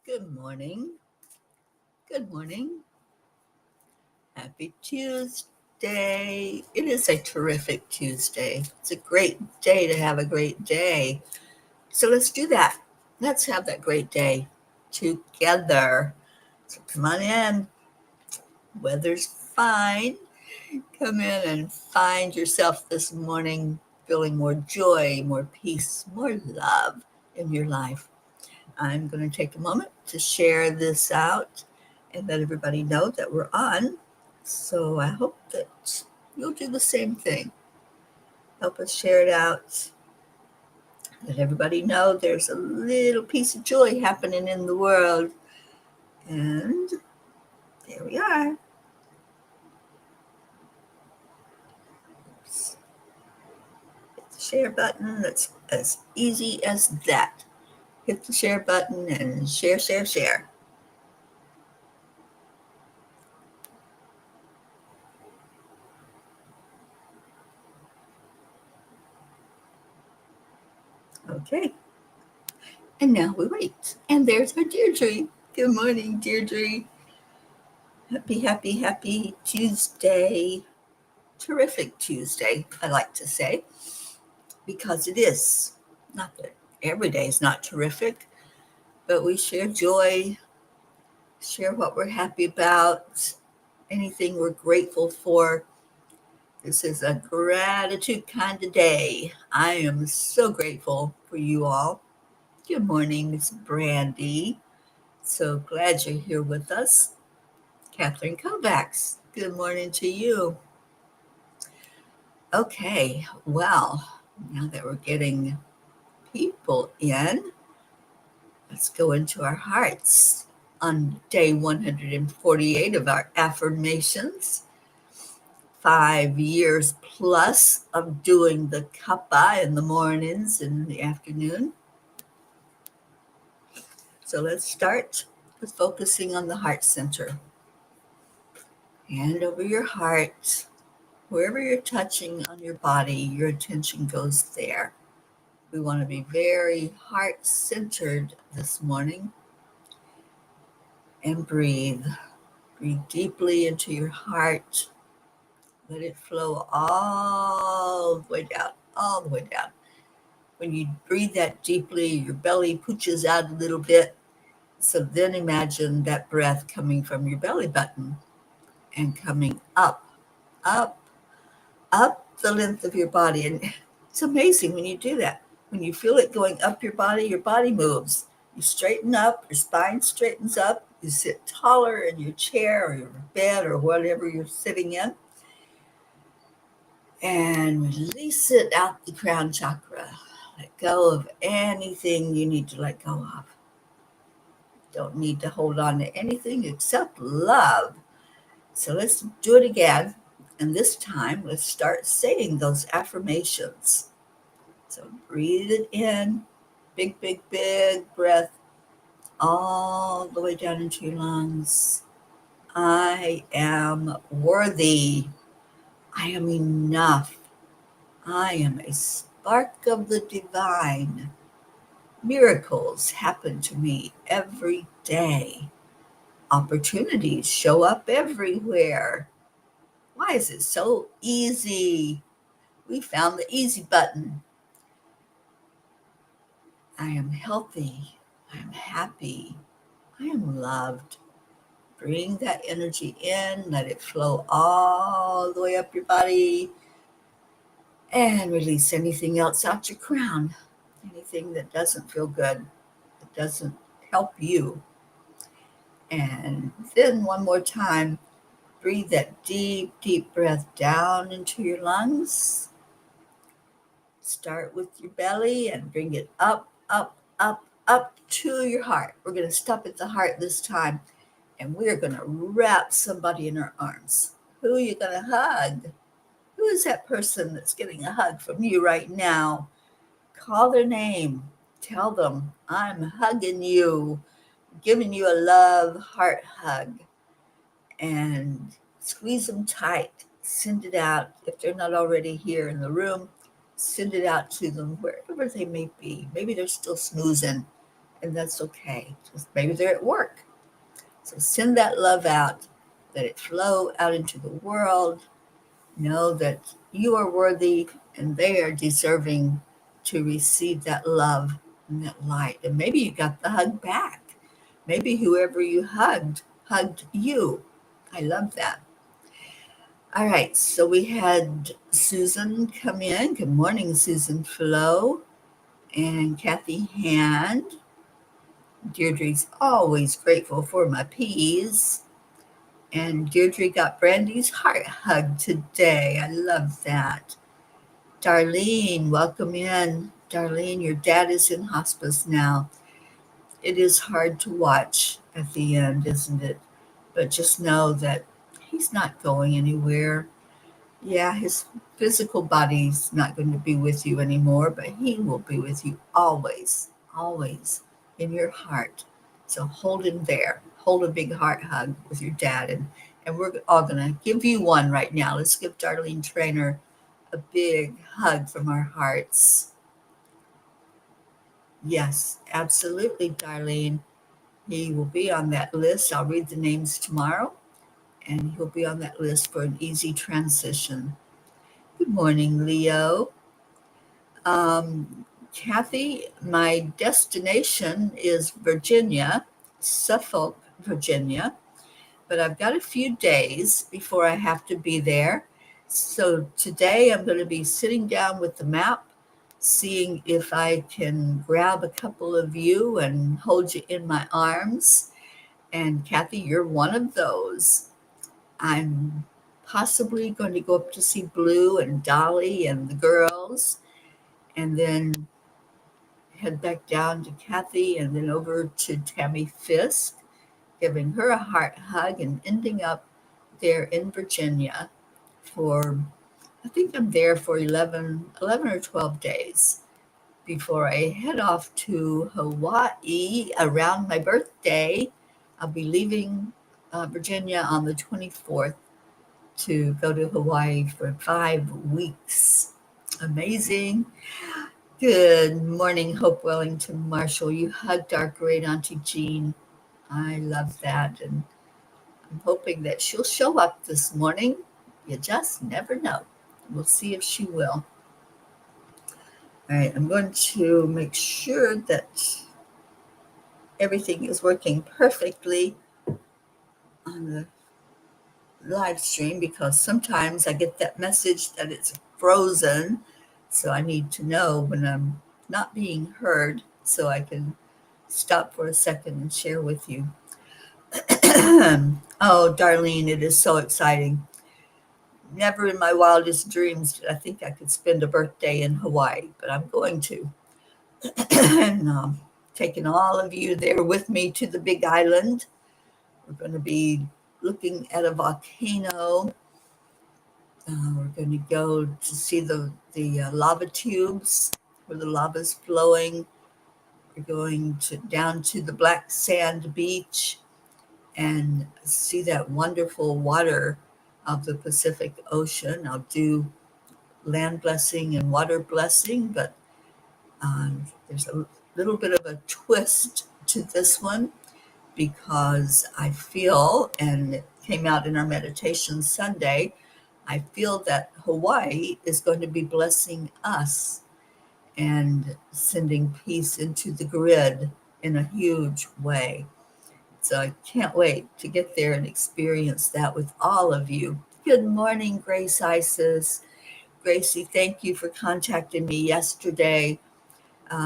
Good morning. Good morning. Happy Tuesday. It is a terrific Tuesday. It's a great day to have a great day. So let's do that. Let's have that great day together. So come on in. Weather's fine. Come in and find yourself this morning feeling more joy, more peace, more love in your life. I'm going to take a moment to share this out and let everybody know that we're on. So I hope that you'll do the same thing. Help us share it out. Let everybody know there's a little piece of joy happening in the world. And there we are. Oops. Hit the share button. That's as easy as that. Hit the share button and share, share, share. Okay. And now we wait. And there's our Deirdre. Good morning, Deirdre. Happy, happy, happy Tuesday. Terrific Tuesday, I like to say, because it is. Not that every day is not terrific, but we share joy, share what we're happy about, anything we're grateful for. This is a gratitude kind of day. I am so grateful for you all. Good morning, Miss Brandy. So glad you're here with us. Catherine Kovacs, good morning to you. Okay, well, now that we're getting people in, let's go into our hearts on day 148 of our affirmations. 5 years plus of doing the cuppa in the mornings and in the afternoon. So let's start with focusing on the heart center. Hand over your heart. Wherever you're touching on your body, your attention goes there. We want to be very heart-centered this morning. And breathe. Breathe deeply into your heart. Let it flow all the way down, all the way down. When you breathe that deeply, your belly pooches out a little bit. So then imagine that breath coming from your belly button and coming up, up, up the length of your body. And it's amazing when you do that. When you feel it going up your body moves. You straighten up, your spine straightens up, you sit taller in your chair or your bed or whatever you're sitting in, and release it out the crown chakra. Let go of anything you need to let go of. Don't need to hold on to anything except love. So let's do it again. And this time, let's start saying those affirmations. So breathe it in, big, big, big breath, all the way down into your lungs. I am worthy. I am enough. I am a spark of the divine. Miracles happen to me every day. Opportunities show up everywhere. Why is it so easy? We found the easy button. I am healthy. I am happy. I am loved. Bring that energy in, let it flow all the way up your body, and release anything else out your crown. Anything that doesn't feel good, that doesn't help you. And then one more time, breathe that deep, deep breath down into your lungs. Start with your belly and bring it up, up, up, up to your heart. We're going to stop at the heart this time, and we're going to wrap somebody in our arms. Who are you going to hug? Who is that person that's getting a hug from you right now? Call their name. Tell them, I'm hugging you, giving you a love heart hug. And squeeze them tight. Send it out. If they're not already here in the room, send it out to them wherever they may be. Maybe they're still snoozing and that's okay. Just maybe they're at work. So send that love out, let it flow out into the world. Know that you are worthy and they are deserving to receive that love and that light. And maybe you got the hug back. Maybe whoever you hugged you. I love that. All right, so we had Susan come in. Good morning, Susan Flo and Kathy Hand. Deirdre's always grateful for my peas. And Deirdre got Brandy's heart hug today. I love that. Darlene, welcome in. Darlene, your dad is in hospice now. It is hard to watch at the end, isn't it? But just know that he's not going anywhere. Yeah, his physical body's not going to be with you anymore, but he will be with you always, always in your heart. So hold him there. Hold a big heart hug with your dad. And we're all going to give you one right now. Let's give Darlene Trainer a big hug from our hearts. Yes, absolutely, Darlene. He will be on that list. I'll read the names tomorrow, and he'll be on that list for an easy transition. Good morning, Leo. Kathy, my destination is Virginia, Suffolk, Virginia, but I've got a few days before I have to be there. So today I'm going to be sitting down with the map, seeing if I can grab a couple of you and hold you in my arms. And Kathy, you're one of those. I'm possibly going to go up to see Blue and Dolly and the girls, and then head back down to Kathy and then over to Tammy Fisk, giving her a heart hug and ending up there in Virginia for, I think I'm there for 11 or 12 days before I head off to Hawaii around my birthday. I'll be leaving Virginia on the 24th to go to Hawaii for 5 weeks. Amazing. Good morning, Hope Wellington Marshall. You hugged our great Auntie Jean. I love that. And I'm hoping that she'll show up this morning. You just never know. We'll see if she will. All right, I'm going to make sure that everything is working perfectly on the live stream because sometimes I get that message that it's frozen. So I need to know when I'm not being heard so I can stop for a second and share with you. Oh, Darlene, it is so exciting. Never in my wildest dreams did I think I could spend a birthday in Hawaii, but I'm going to. And taking all of you there with me to the Big Island. We're going to be looking at a volcano. We're going to go to see the lava tubes where the lava's flowing. We're going down to the black sand beach and see that wonderful water of the Pacific Ocean. I'll do land blessing and water blessing, but there's a little bit of a twist to this one because I feel, and it came out in our meditation Sunday, I feel that Hawaii is going to be blessing us and sending peace into the grid in a huge way. So I can't wait to get there and experience that with all of you. Good morning, Grace Isis. Gracie, thank you for contacting me yesterday.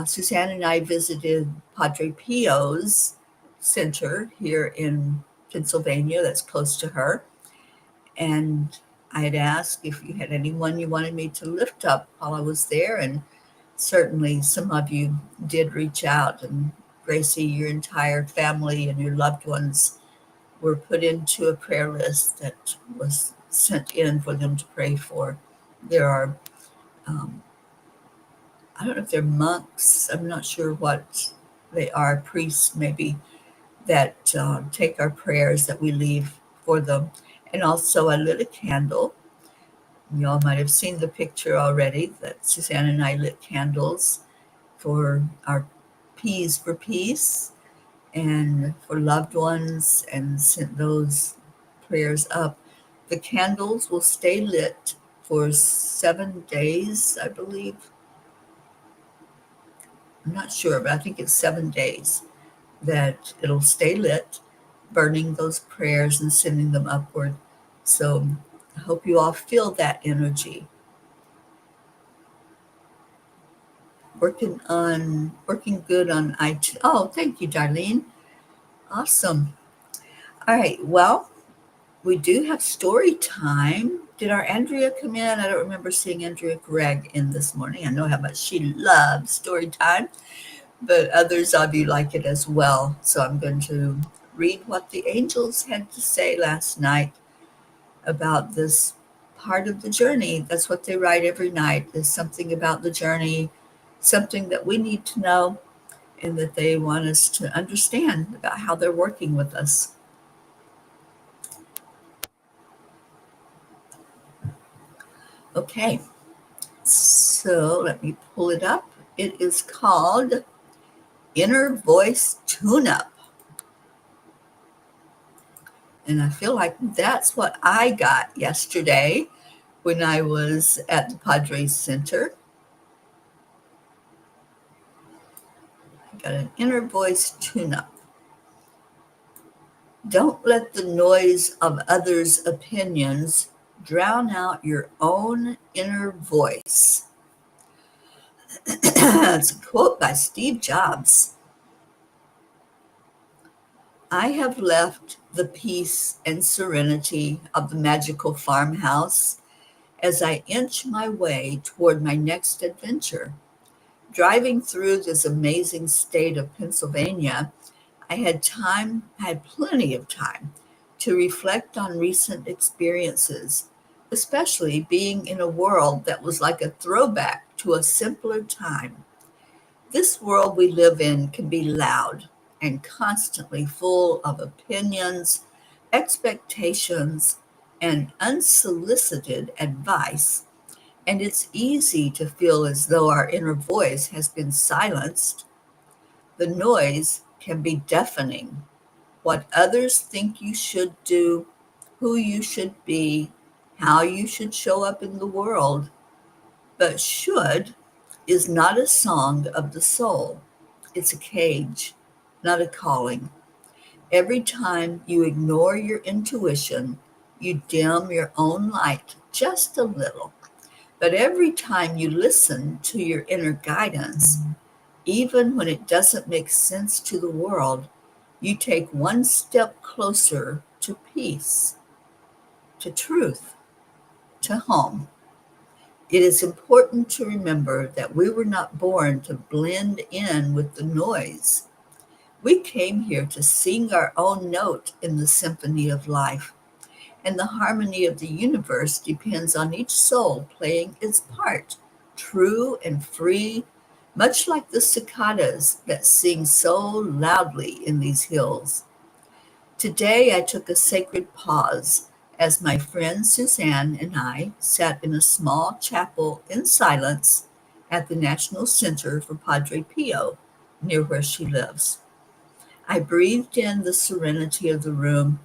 Suzanne and I visited Padre Pio's center here in Pennsylvania that's close to her. And I had asked if you had anyone you wanted me to lift up while I was there. And certainly some of you did reach out. And Gracie, your entire family and your loved ones were put into a prayer list that was sent in for them to pray for. There are, I don't know if they're monks, I'm not sure what they are, priests maybe, that take our prayers that we leave for them. And also I lit a candle. You all might have seen the picture already that Suzanne and I lit candles for our P's for peace and for loved ones and sent those prayers up. The candles will stay lit for 7 days, I believe. I'm not sure, but I think it's 7 days that it'll stay lit, burning those prayers and sending them upward. So I hope you all feel that energy. Working good on iTunes. Oh, thank you, Darlene. Awesome. All right. Well, we do have story time. Did our Andrea come in? I don't remember seeing Andrea Gregg in this morning. I know how much she loves story time, but others of you like it as well. So I'm going to read what the angels had to say last night about this part of the journey. That's what they write every night, is something about the journey, something that we need to know and that they want us to understand about how they're working with us. Okay, so let me pull it up. It is called Inner Voice Tune Up. And I feel like that's what I got yesterday when I was at the Padres Center. I got an inner voice tune up. Don't let the noise of others' opinions drown out your own inner voice. It's a quote by Steve Jobs. I have left the peace and serenity of the magical farmhouse as I inch my way toward my next adventure. Driving through this amazing state of Pennsylvania, I had plenty of time to reflect on recent experiences, especially being in a world that was like a throwback to a simpler time. This world we live in can be loud and constantly full of opinions, expectations, and unsolicited advice, and it's easy to feel as though our inner voice has been silenced. The noise can be deafening. What others think you should do, who you should be, how you should show up in the world. But should is not a song of the soul. It's a cage, not a calling. Every time you ignore your intuition, you dim your own light just a little. But every time you listen to your inner guidance, even when it doesn't make sense to the world, you take one step closer to peace, to truth, to home. It is important to remember that we were not born to blend in with the noise. We came here to sing our own note in the symphony of life, and the harmony of the universe depends on each soul playing its part, true and free, much like the cicadas that sing so loudly in these hills. Today I took a sacred pause as my friend Suzanne and I sat in a small chapel in silence at the National Center for Padre Pio, near where she lives. I breathed in the serenity of the room,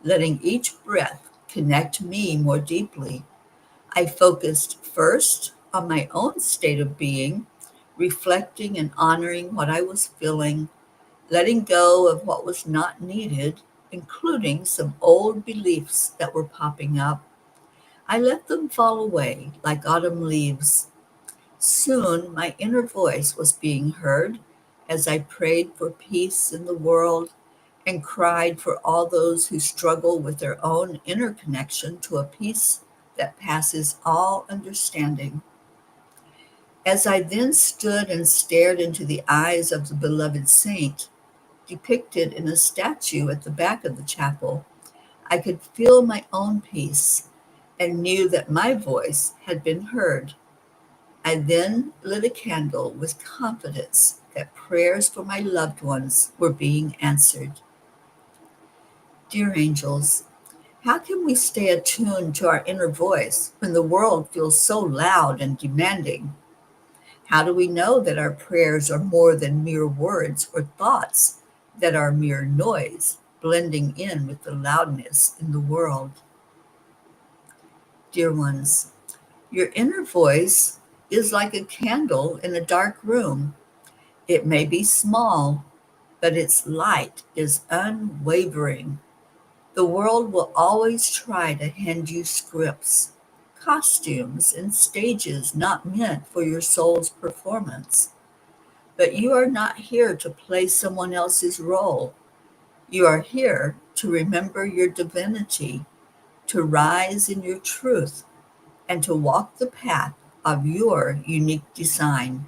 letting each breath connect me more deeply. I focused first on my own state of being, reflecting and honoring what I was feeling, letting go of what was not needed, including some old beliefs that were popping up. I let them fall away like autumn leaves. Soon my inner voice was being heard as I prayed for peace in the world and cried for all those who struggle with their own inner connection to a peace that passes all understanding. As I then stood and stared into the eyes of the beloved saint, depicted in a statue at the back of the chapel, I could feel my own peace and knew that my voice had been heard. I then lit a candle with confidence that prayers for my loved ones were being answered. Dear angels, how can we stay attuned to our inner voice when the world feels so loud and demanding? How do we know that our prayers are more than mere words or thoughts that are mere noise, blending in with the loudness in the world? Dear ones, your inner voice is like a candle in a dark room. It may be small, but its light is unwavering. The world will always try to hand you scripts, costumes, and stages not meant for your soul's performance. But you are not here to play someone else's role. You are here to remember your divinity, to rise in your truth, and to walk the path of your unique design.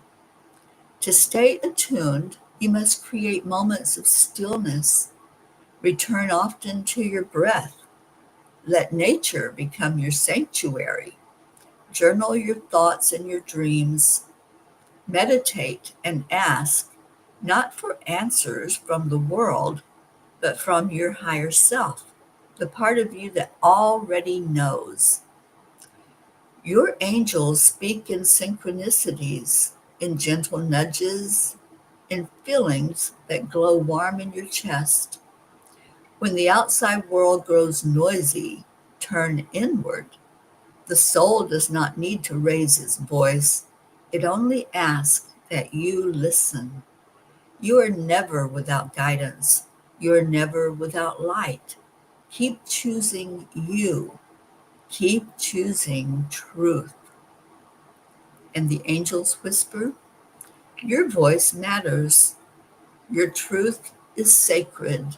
To stay attuned, you must create moments of stillness. Return often to your breath. Let nature become your sanctuary. Journal your thoughts and your dreams. Meditate and ask, not for answers from the world, but from your higher self, the part of you that already knows. Your angels speak in synchronicities, in gentle nudges, in feelings that glow warm in your chest. When the outside world grows noisy, turn inward. The soul does not need to raise its voice. It only asks that you listen. You are never without guidance. You are never without light. Keep choosing you. Keep choosing truth. And the angels whisper, your voice matters. Your truth is sacred.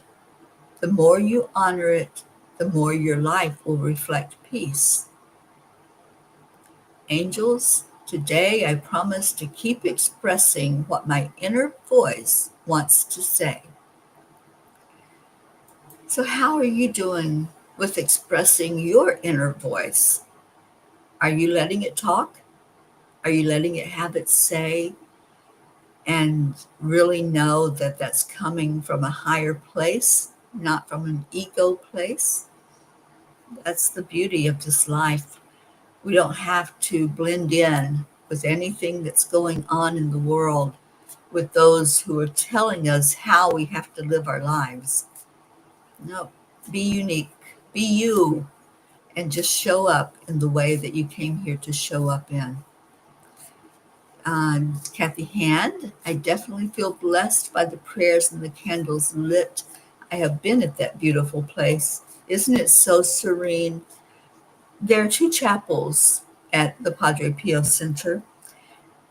The more you honor it, the more your life will reflect peace. Angels, today I promise to keep expressing what my inner voice wants to say. So, how are you doing with expressing your inner voice? Are you letting it talk? Are you letting it have its say and really know that that's coming from a higher place, not from an ego place? That's the beauty of this life. We don't have to blend in with anything that's going on in the world, with those who are telling us how we have to live our lives. No, be unique, be you, and just show up in the way that you came here to show up in. Kathy Hand, I definitely feel blessed by the prayers and the candles lit. I have been at that beautiful place. Isn't it so serene? There are two chapels at the Padre Pio Center,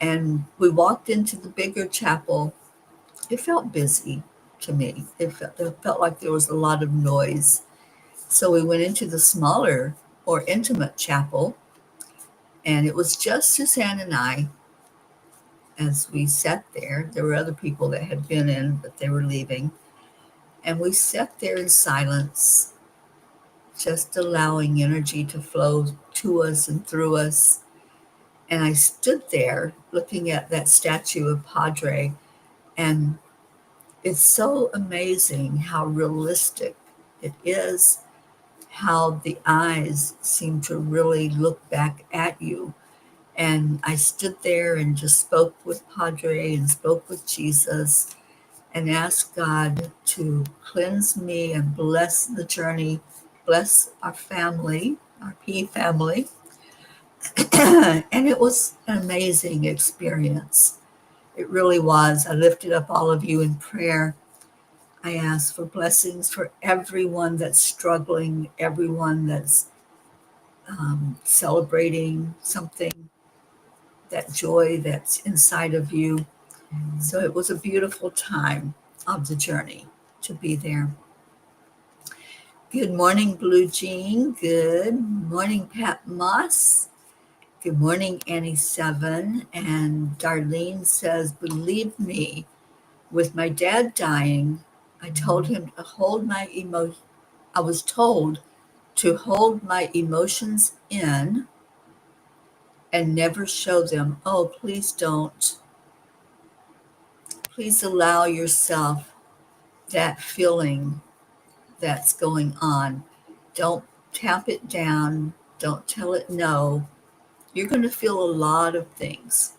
and we walked into the bigger chapel. It felt busy to me. It felt like there was a lot of noise. So we went into the smaller, more intimate chapel, and it was just Suzanne and I as we sat there. There were other people that had been in, but they were leaving. And we sat there in silence, just allowing energy to flow to us and through us. And I stood there looking at that statue of Padre, and it's so amazing how realistic it is, how the eyes seem to really look back at you. And I stood there and just spoke with Padre and spoke with Jesus and asked God to cleanse me and bless the journey, bless our family, our P family. And it was an amazing experience. It really was. I lifted up all of you in prayer. I asked for blessings for everyone that's struggling, everyone that's celebrating something, that joy that's inside of you. So it was a beautiful time of the journey to be there. Good morning, Blue Jean. Good morning, Pat Moss. Good morning, Annie Seven. And Darlene says, believe me, with my dad dying, I told him to hold my I was told to hold my emotions in and never show them. Oh, please don't. Please allow yourself that feeling that's going on. Don't tap it down. Don't tell it no. You're going to feel a lot of things.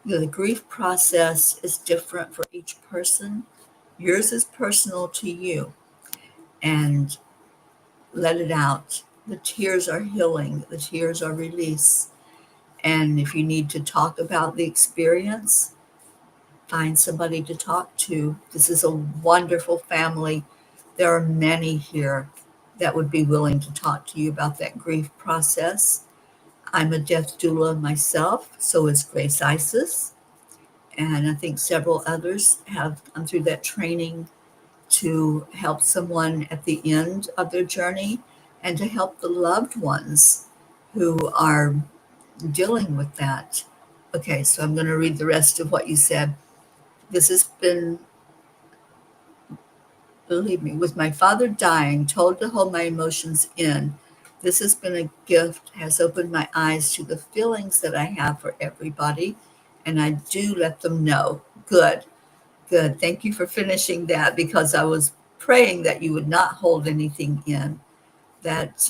The grief process is different for each person. Yours is personal to you, and let it out. The tears are healing, the tears are release. And if you need to talk about the experience, find somebody to talk to. This is a wonderful family. There are many here that would be willing to talk to you about that grief process. I'm a death doula myself, so is Grace Isis. And I think several others have gone through that training to help someone at the end of their journey and to help the loved ones who are dealing with that. Okay, so I'm going to read the rest of what you said. This has been, believe me, with my father dying, told to hold my emotions in. This has been a gift, has opened my eyes to the feelings that I have for everybody, and I do let them know. Good, good. Thank you for finishing that because I was praying that you would not hold anything in. That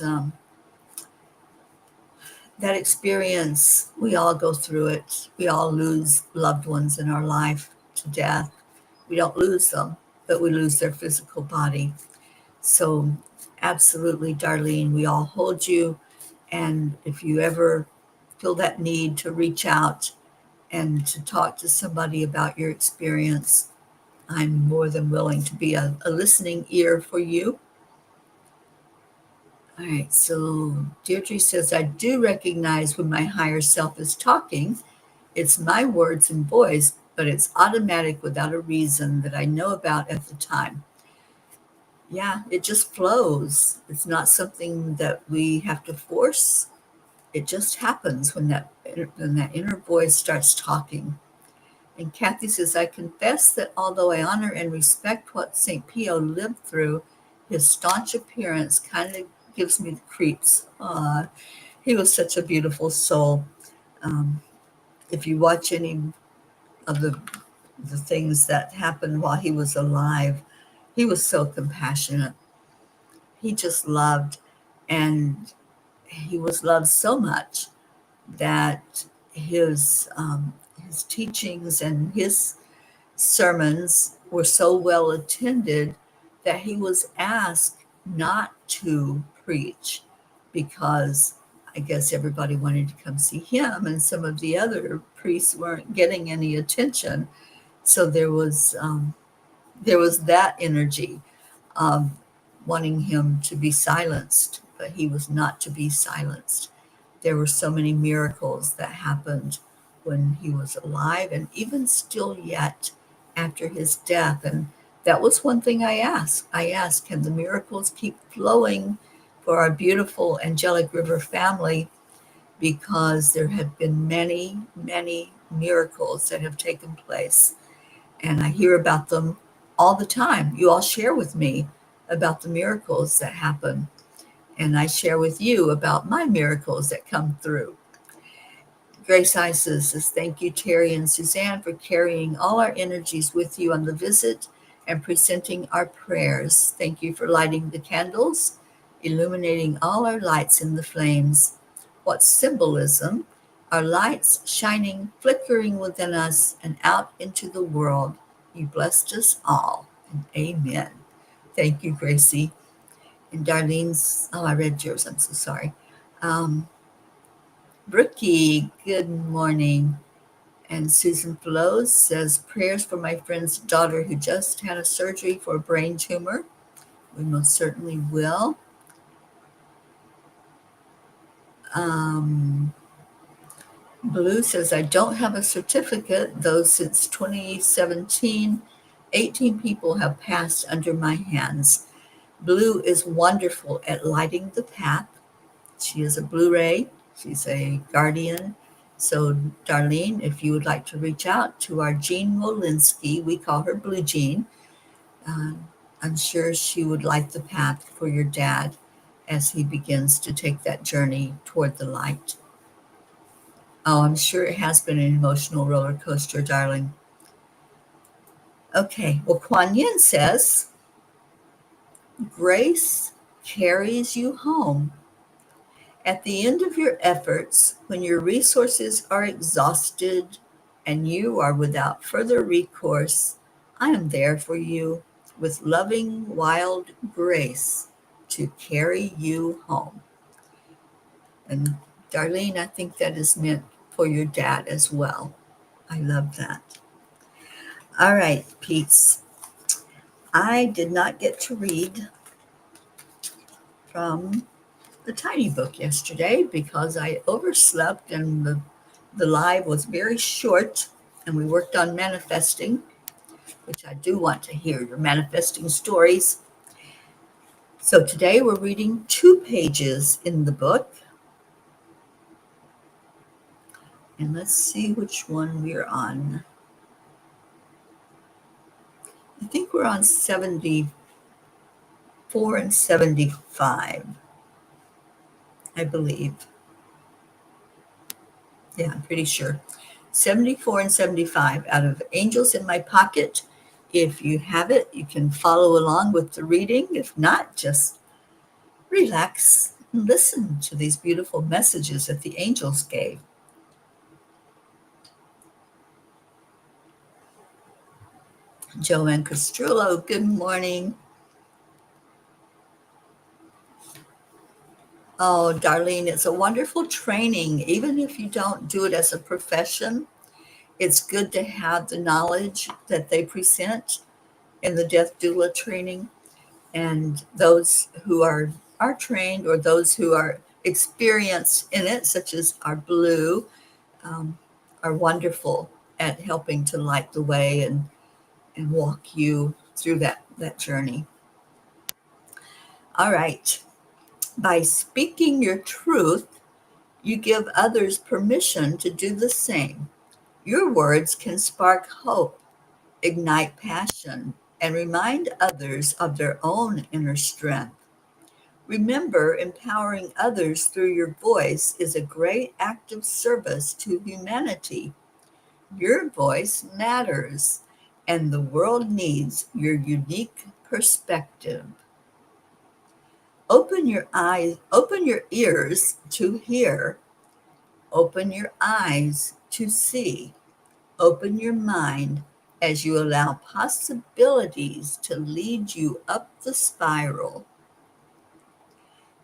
that experience, we all go through it. We all lose loved ones in our life to death. We don't lose them, but we lose their physical body. So, absolutely, Darlene, we all hold you. And if you ever feel that need to reach out and to talk to somebody about your experience, I'm more than willing to be a listening ear for you. All right, so Deirdre says, I do recognize when my higher self is talking. It's my words and voice, but it's automatic without a reason that I know about at the time. Yeah, it just flows. It's not something that we have to force. It just happens when that inner voice starts talking. And Kathy says, I confess that although I honor and respect what St. Pio lived through, his staunch appearance kind of gives me the creeps. He was such a beautiful soul. Um, if you watch any of the things that happened while he was alive, he was so compassionate. He just loved, and he was loved so much that his teachings and his sermons were so well attended that he was asked not to preach because I guess everybody wanted to come see him, and some of the other priests weren't getting any attention. So there was that energy of wanting him to be silenced, but he was not to be silenced. There were so many miracles that happened when he was alive and even still yet after his death. And that was one thing I asked. I asked, can the miracles keep flowing for our beautiful angelic river family? Because there have been many, many miracles that have taken place and I hear about them all the time. You all share with me about the miracles that happen, and I share with you about my miracles that come through. Grace Isis says, thank you, Teri and Suzanne, for carrying all our energies with you on the visit and presenting our prayers. Thank you for lighting the candles, illuminating all our lights in the flames. What symbolism! Our lights shining, flickering within us and out into the world. You blessed us all. And amen. Thank you, Gracie. And Darlene's, oh, I read yours. I'm so sorry. Um, Brookie, good morning. And Susan Flows says, prayers for my friend's daughter who just had a surgery for a brain tumor. We most certainly will. Um, Blue says, I don't have a certificate, though since 2017, 18 people have passed under my hands. Blue is wonderful at lighting the path. She is a Blu-ray. She's a guardian. So, Darlene, if you would like to reach out to our Jean Molinsky, we call her Blue Jean, uh, I'm sure she would light the path for your dad as he begins to take that journey toward the light. Oh, I'm sure it has been an emotional roller coaster, darling. Okay, well, Kuan Yin says, grace carries you home. At the end of your efforts, when your resources are exhausted and you are without further recourse. I am there for you with loving, wild grace to carry you home. And Darlene, I think that is meant for your dad as well. I love that. All right, Pete's. I did not get to read from the tiny book yesterday because I overslept and the live was very short and we worked on manifesting, which I do want to hear your manifesting stories. So today we're reading 2 pages in the book. And let's see which one we're on. I think we're on 74 and 75, I believe. Yeah, I'm pretty sure. 74 and 75 out of Angels in My Pocket. If you have it, you can follow along with the reading. If not, just relax and listen to these beautiful messages that the angels gave. Joanne Castrillo, good morning. Oh, Darlene, it's a wonderful training. Even if you don't do it as a profession, it's good to have the knowledge that they present in the death doula training. And those who are trained or those who are experienced in it, such as our Blue, um, are wonderful at helping to light the way and walk you through that journey. All right. By speaking your truth, you give others permission to do the same. Your words can spark hope, ignite passion, and remind others of their own inner strength. Remember, empowering others through your voice is a great act of service to humanity. Your voice matters, and the world needs your unique perspective. Open your eyes, open your ears to hear, open your eyes to see, open your mind as you allow possibilities to lead you up the spiral.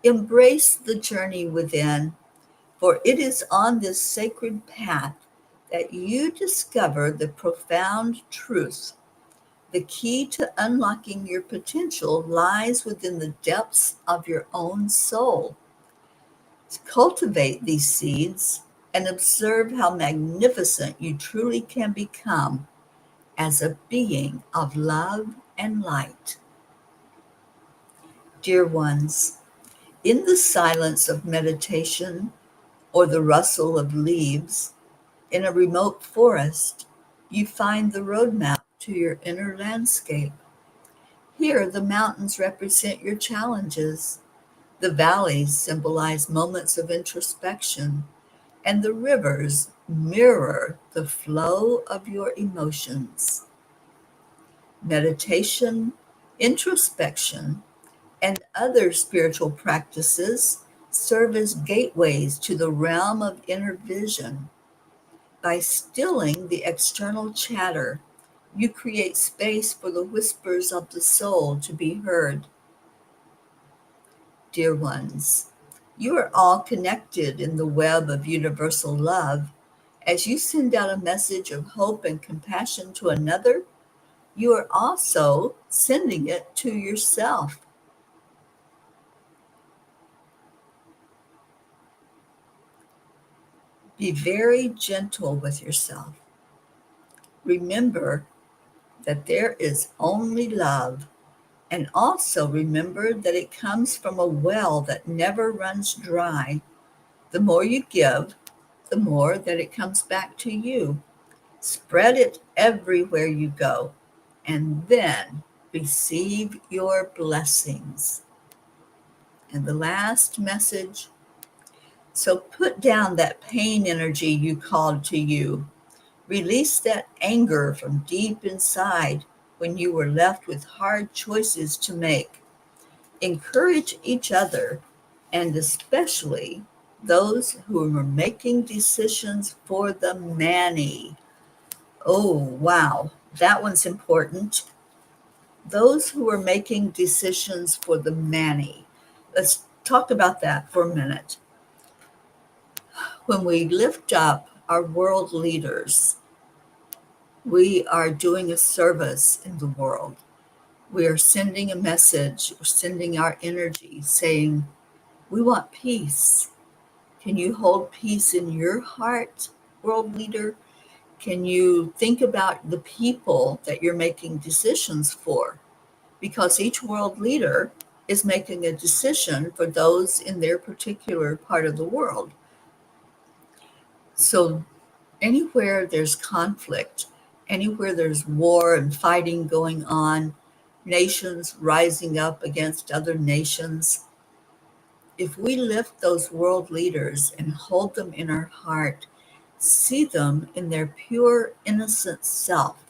Embrace the journey within, for it is on this sacred path that you discover the profound truth. The key to unlocking your potential lies within the depths of your own soul. Cultivate these seeds and observe how magnificent you truly can become as a being of love and light. Dear ones, in the silence of meditation or the rustle of leaves in a remote forest, you find the roadmap to your inner landscape. Here, the mountains represent your challenges, the valleys symbolize moments of introspection, and the rivers mirror the flow of your emotions. Meditation, introspection, and other spiritual practices serve as gateways to the realm of inner vision. By stilling the external chatter, you create space for the whispers of the soul to be heard. Dear ones, you are all connected in the web of universal love. As you send out a message of hope and compassion to another, you are also sending it to yourself. Be very gentle with yourself. Remember that there is only love, and also remember that it comes from a well that never runs dry. The more you give, the more that it comes back to you. Spread it everywhere you go, and then receive your blessings. And the last message, so put down that pain energy you called to you. Release that anger from deep inside when you were left with hard choices to make. Encourage each other, and especially those who are making decisions for the many. Oh, wow. That one's important. Those who are making decisions for the many. Let's talk about that for a minute. When we lift up our world leaders, we are doing a service in the world. We are sending a message, we're sending our energy saying, we want peace. Can you hold peace in your heart, world leader? Can you think about the people that you're making decisions for? Because each world leader is making a decision for those in their particular part of the world. So anywhere there's conflict, anywhere there's war and fighting going on, nations rising up against other nations, if we lift those world leaders and hold them in our heart, see them in their pure, innocent self,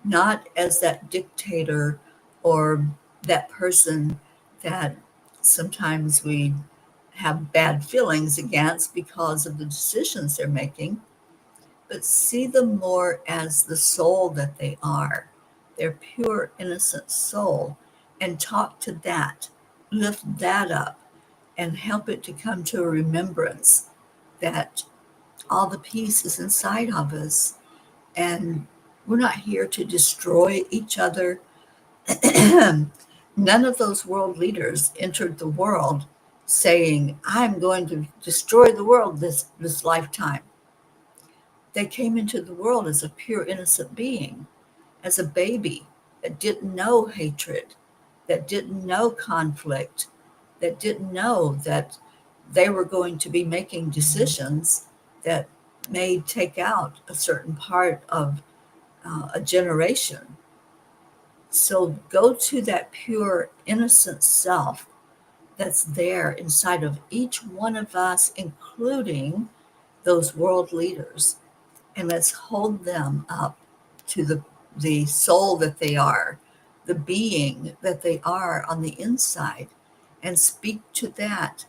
not as that dictator or that person that sometimes we have bad feelings against because of the decisions they're making, but see them more as the soul that they are, their pure, innocent soul, and talk to that, lift that up, and help it to come to a remembrance that all the peace is inside of us. And we're not here to destroy each other. None of those world leaders entered the world saying, I'm going to destroy the world this lifetime. They came into the world as a pure, innocent being, as a baby that didn't know hatred, that didn't know conflict, that didn't know that they were going to be making decisions that may take out a certain part of a generation. So go to that pure, innocent self that's there inside of each one of us, including those world leaders, and let's hold them up to the soul that they are, the being that they are on the inside, and speak to that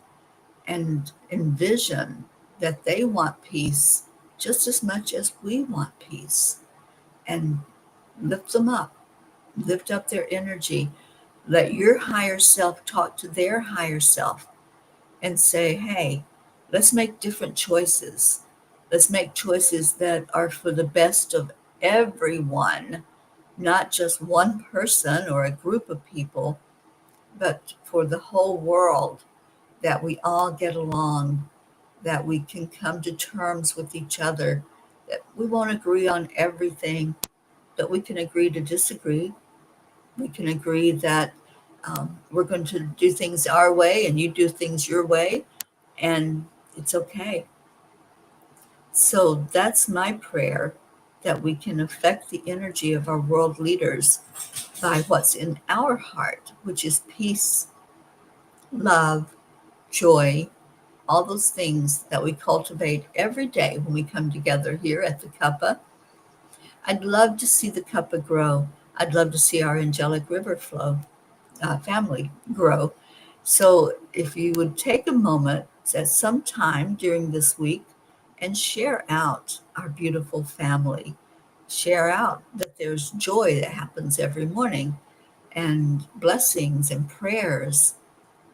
and envision that they want peace just as much as we want peace, and lift them up, lift up their energy. Let your higher self talk to their higher self and say, hey, let's make different choices. Let's make choices that are for the best of everyone, not just one person or a group of people, but for the whole world, that we all get along, that we can come to terms with each other, that we won't agree on everything, but we can agree to disagree. We can agree that we're going to do things our way and you do things your way, and it's okay. So that's my prayer, that we can affect the energy of our world leaders by what's in our heart, which is peace, love, joy, all those things that we cultivate every day when we come together here at the Cuppa. I'd love to see the Cuppa grow. I'd love to see our angelic river flow. Family grow. So if you would take a moment at some time during this week and share out our beautiful family, share out that there's joy that happens every morning and blessings and prayers,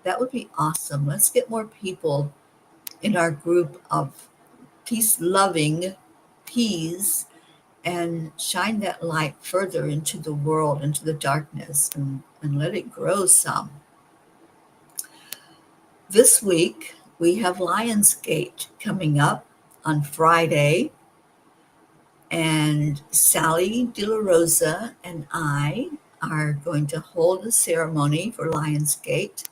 that would be awesome. Let's get more people in our group of peace loving peas and shine that light further into the world, into the darkness, and let it grow some. This week, we have Lionsgate coming up on Friday, and Sally De La Rosa and I are going to hold a ceremony for Lionsgate.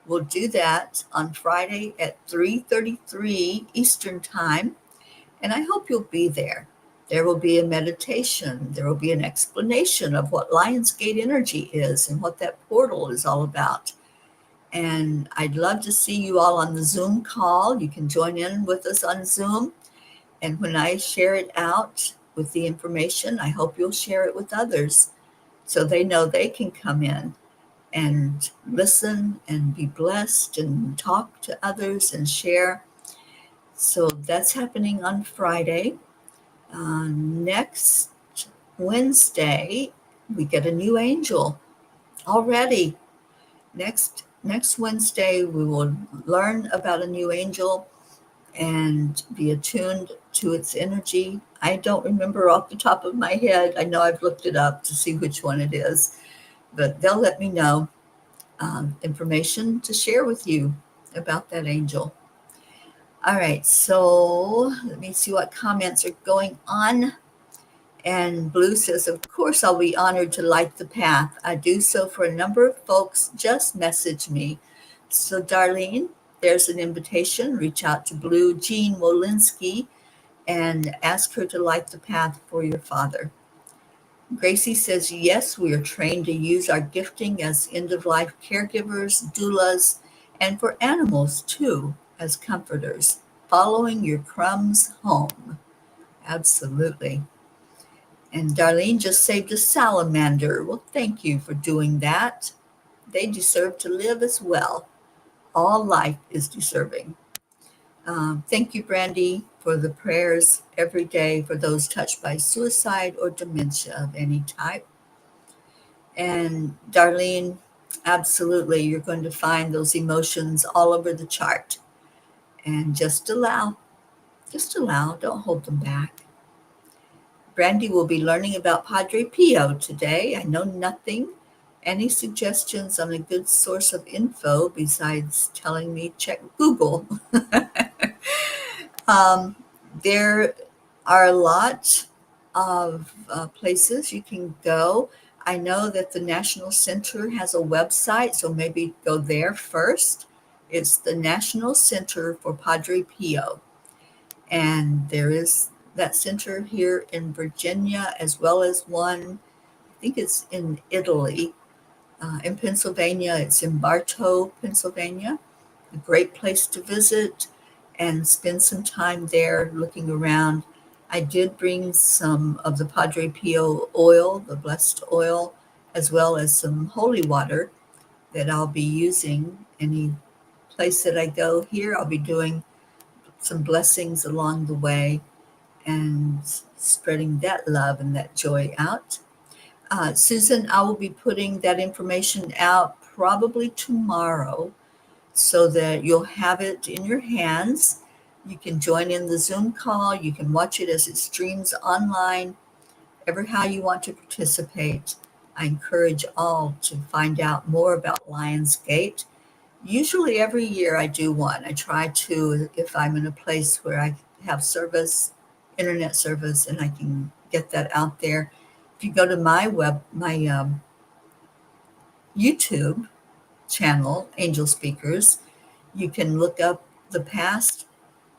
We'll do that on Friday at 3:33 Eastern Time, and I hope you'll be there. There will be a meditation. There will be an explanation of what Lionsgate energy is and what that portal is all about. And I'd love to see you all on the Zoom call. You can join in with us on Zoom. And when I share it out with the information, I hope you'll share it with others so they know they can come in and listen and be blessed and talk to others and share. So that's happening on Friday. Next Wednesday, we get a new angel already. Next Wednesday, we will learn about a new angel and be attuned to its energy. I don't remember off the top of my head. I know I've looked it up to see which one it is, but they'll let me know information to share with you about that angel. All right, so let me see what comments are going on. And Blue says, of course, I'll be honored to light the path. I do so for a number of folks. Just message me. So, Darlene, there's an invitation. Reach out to Blue Jean Wolinski and ask her to light the path for your father. Gracie says, yes, we are trained to use our gifting as end of life caregivers, doulas, and for animals too, as comforters, following your crumbs home. Absolutely. And Darlene just saved a salamander. Well, thank you for doing that. They deserve to live as well. All life is deserving. Thank you, Brandy, for the prayers every day for those touched by suicide or dementia of any type. And Darlene, absolutely, you're going to find those emotions all over the chart. And just allow, don't hold them back. Brandy will be learning about Padre Pio today. I know nothing. Any suggestions on a good source of info besides telling me check Google? um, there are a lot of places you can go. I know that the National Center has a website, so maybe go there first. It's the National Center for Padre Pio. And there is that center here in Virginia, as well as one, I think it's in Italy. In Pennsylvania, it's in Bartow, Pennsylvania. A great place to visit and spend some time there looking around. I did bring some of the Padre Pio oil, the blessed oil, as well as some holy water that I'll be using. Any place that I go here, I'll be doing some blessings along the way and spreading that love and that joy out. Susan, I will be putting that information out probably tomorrow so that you'll have it in your hands. You can join in the Zoom call. You can watch it as it streams online, ever how you want to participate. I encourage all to find out more about Lionsgate. Usually every year I do one. I try to, if I'm in a place where I have service, internet service, and I can get that out there. If you go to my YouTube channel, Angel Speakers, you can look up the past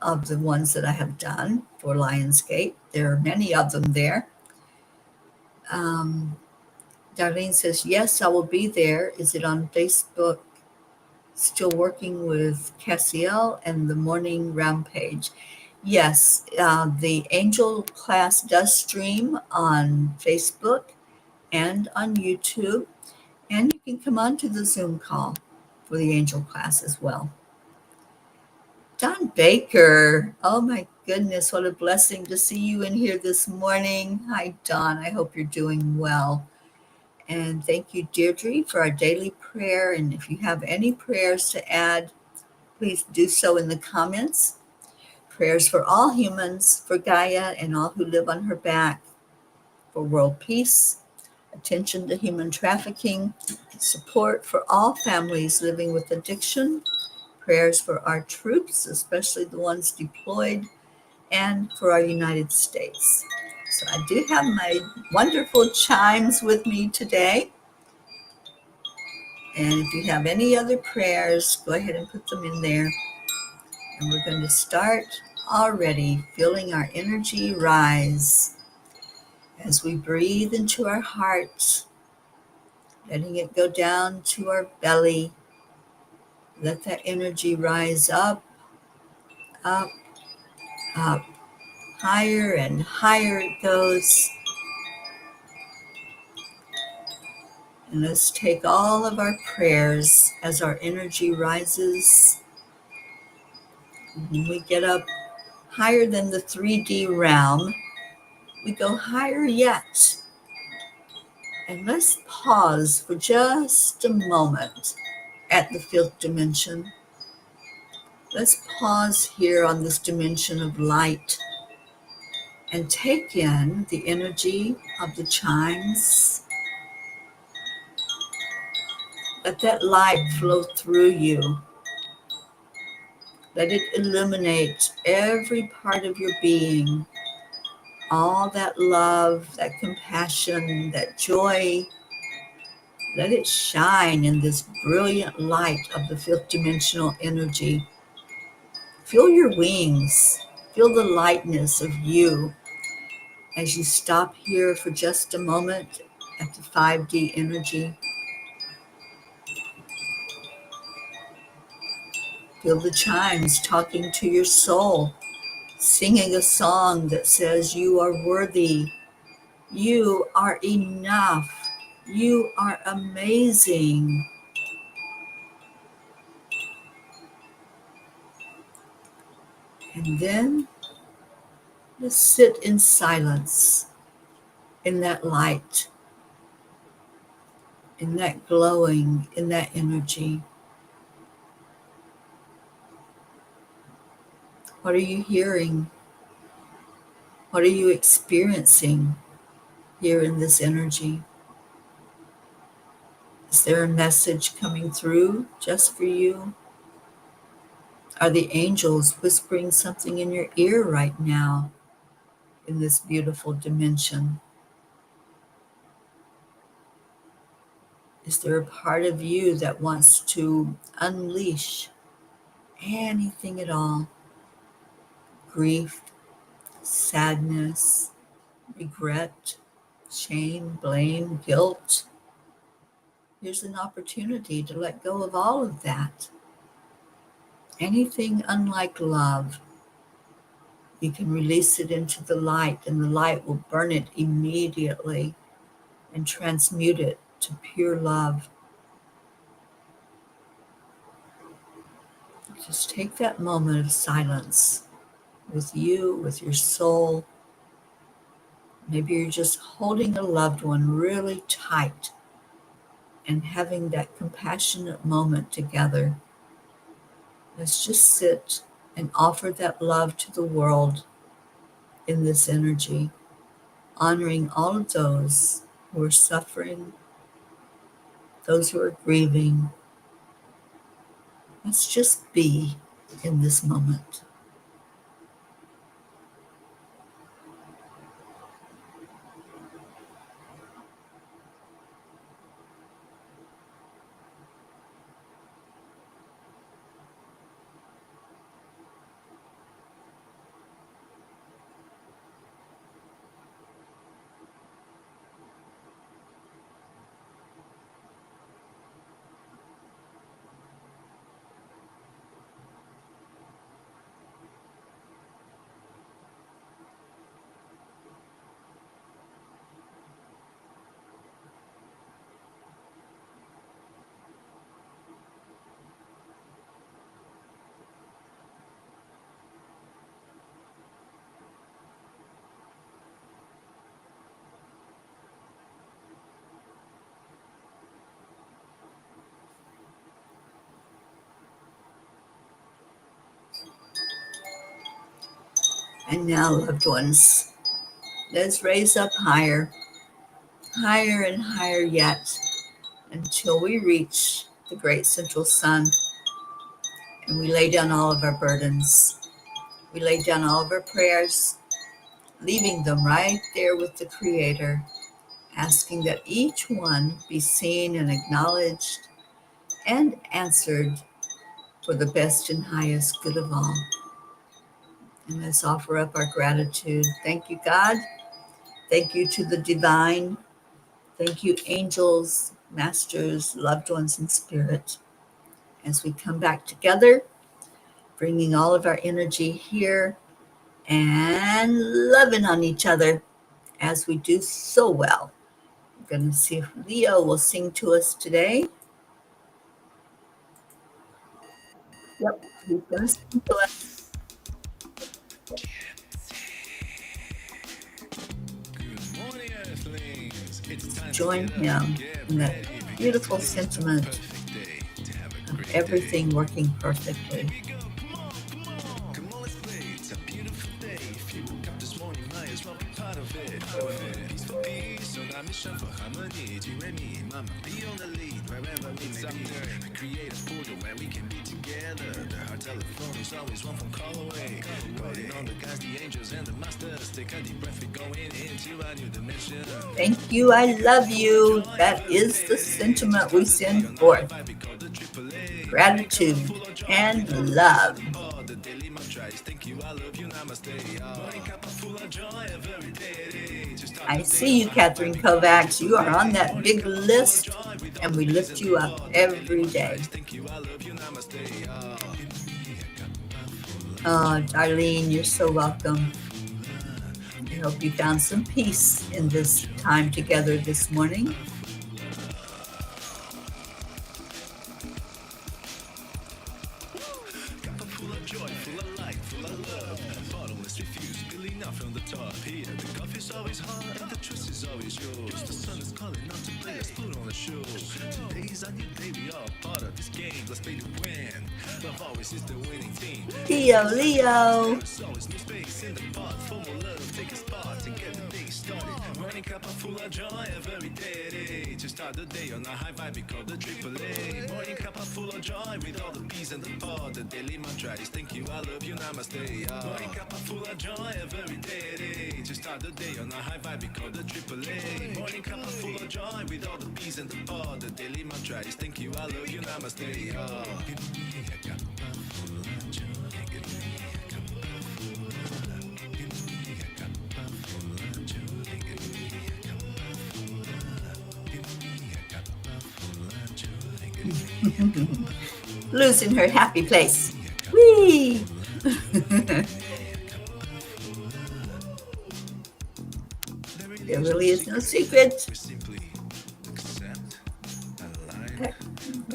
of the ones that I have done for Lionsgate. There are many of them there. Um, Darlene says, yes, I will be there. Is it on Facebook? Still working with Cassiel and the Morning Rampage. Yes, the Angel class does stream on Facebook and on YouTube, and you can come on to the Zoom call for the Angel class as well. Don Baker, oh my goodness, what a blessing to see you in here this morning. Hi, Don, I hope you're doing well. And thank you, Deirdre, for our daily prayer. And if you have any prayers to add, please do so in the comments. Prayers for all humans, for Gaia and all who live on her back, for world peace, attention to human trafficking, support for all families living with addiction, prayers for our troops, especially the ones deployed, and for our United States. So I do have my wonderful chimes with me today. And if you have any other prayers, go ahead and put them in there. And we're going to start already feeling our energy rise as we breathe into our hearts, letting it go down to our belly. Let that energy rise up, up, up. Higher and higher it goes. And let's take all of our prayers as our energy rises. When we get up higher than the 3D realm, we go higher yet. And let's pause for just a moment at the fifth dimension. Let's pause here on this dimension of light and take in the energy of the chimes. Let that light flow through you. Let it illuminate every part of your being. All that love, that compassion, that joy, let it shine in this brilliant light of the fifth dimensional energy. Feel your wings. Feel the lightness of you as you stop here for just a moment at the 5D energy. Feel the chimes talking to your soul, singing a song that says you are worthy, you are enough, you are amazing. And then just sit in silence, in that light, in that glowing, in that energy. What are you hearing? What are you experiencing here in this energy? Is there a message coming through just for you? Are the angels whispering something in your ear right now in this beautiful dimension? Is there a part of you that wants to unleash anything at all? Grief, sadness, regret, shame, blame, guilt. Here's an opportunity to let go of all of that. Anything unlike love, you can release it into the light, and the light will burn it immediately and transmute it to pure love. Just take that moment of silence with you, with your soul. Maybe you're just holding a loved one really tight and having that compassionate moment together. Let's just sit and offer that love to the world in this energy, honoring all of those who are suffering, those who are grieving. Let's just be in this moment. And now, loved ones, let's raise up higher, higher and higher yet, until we reach the great central sun, and we lay down all of our burdens. We lay down all of our prayers, leaving them right there with the Creator, asking that each one be seen and acknowledged and answered for the best and highest good of all. And let's offer up our gratitude. Thank you, God. Thank you to the divine. Thank you, angels, masters, loved ones in spirit. As we come back together, bringing all of our energy here and loving on each other as we do so well. We're going to see if Leo will sing to us today. Yep, he's going to sing to us. Good morning, Earth. Join him in that beautiful sentiment of everything working perfectly. Create a portal where we can be together. The heart telephone is always one phone call away. Calling on the guys, the angels, and the masters. Take a deep breath, we're going into a new dimension. Thank you, I love you. That is the sentiment we send forth. Gratitude and love. The daily mantra is thank you, I love you, namaste. Morning cuppa full of joy every day. I see you, Catherine Kovacs. You are on that big list, and we lift you up every day. Oh, Darlene, you're so welcome. I hope you found some peace in this time together this morning. Full of joy, full of light, full of love. Bottomless refuse, spilling out from the top. Here, the coffee's always hot and the trust is always yours. The sun is calling out to play, let's put on a show. Today's a new day, we are part of this game. Let's play to win. Love always is the winning team. Leo. There's always new space in the pot. For more love, take a spot and get the day started. Morning cuppa full of joy every day. To start the day on a high vibe, we call the AAA. Morning cuppa full of joy with all the peas and the pod. The daily mantra is thank you, I love you, namaste. Morning cuppa full of joy every day. To start the day on a high vibe, we call the AAA. Morning cuppa full of joy with all the peas and the pod. The daily mantra is thank you, I love you, namaste. Blue's in her happy place. Whee! There really is no secret.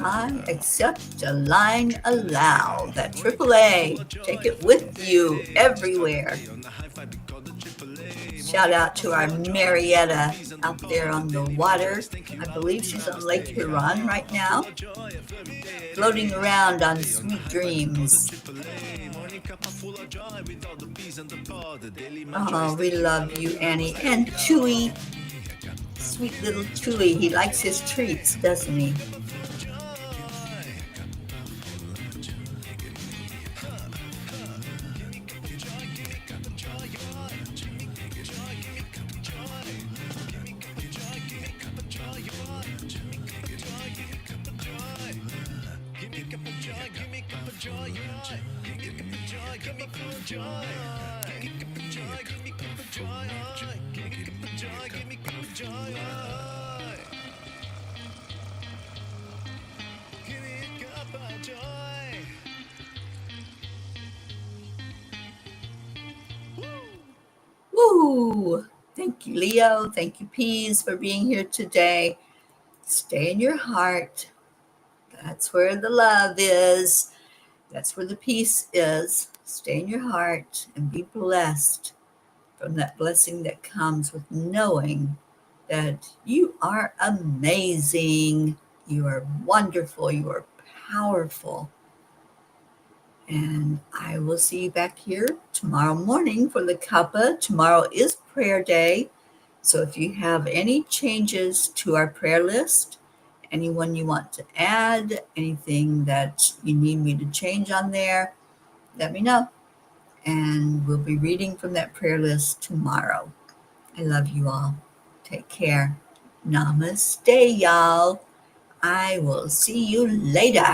I accept, align, allow. That AAA. Take it with you everywhere. Shout out to our Marietta out there on the water. I believe she's on Lake Huron right now, floating around on sweet dreams. Oh, we love you, Annie. And Chewy, sweet little Chewy. He likes his treats, doesn't he? Woo! Thank you, Leo. Thank you, Peas, for being here today. Stay in your heart. That's where the love is. That's where the peace is. Stay in your heart and be blessed from that blessing that comes with knowing that you are amazing. You are wonderful. You are powerful. And I will see you back here tomorrow morning for the cuppa. Tomorrow is prayer day. So if you have any changes to our prayer list, anyone you want to add, anything that you need me to change on there, let me know. And we'll be reading from that prayer list tomorrow. I love you all. Take care. Namaste, y'all. I will see you later.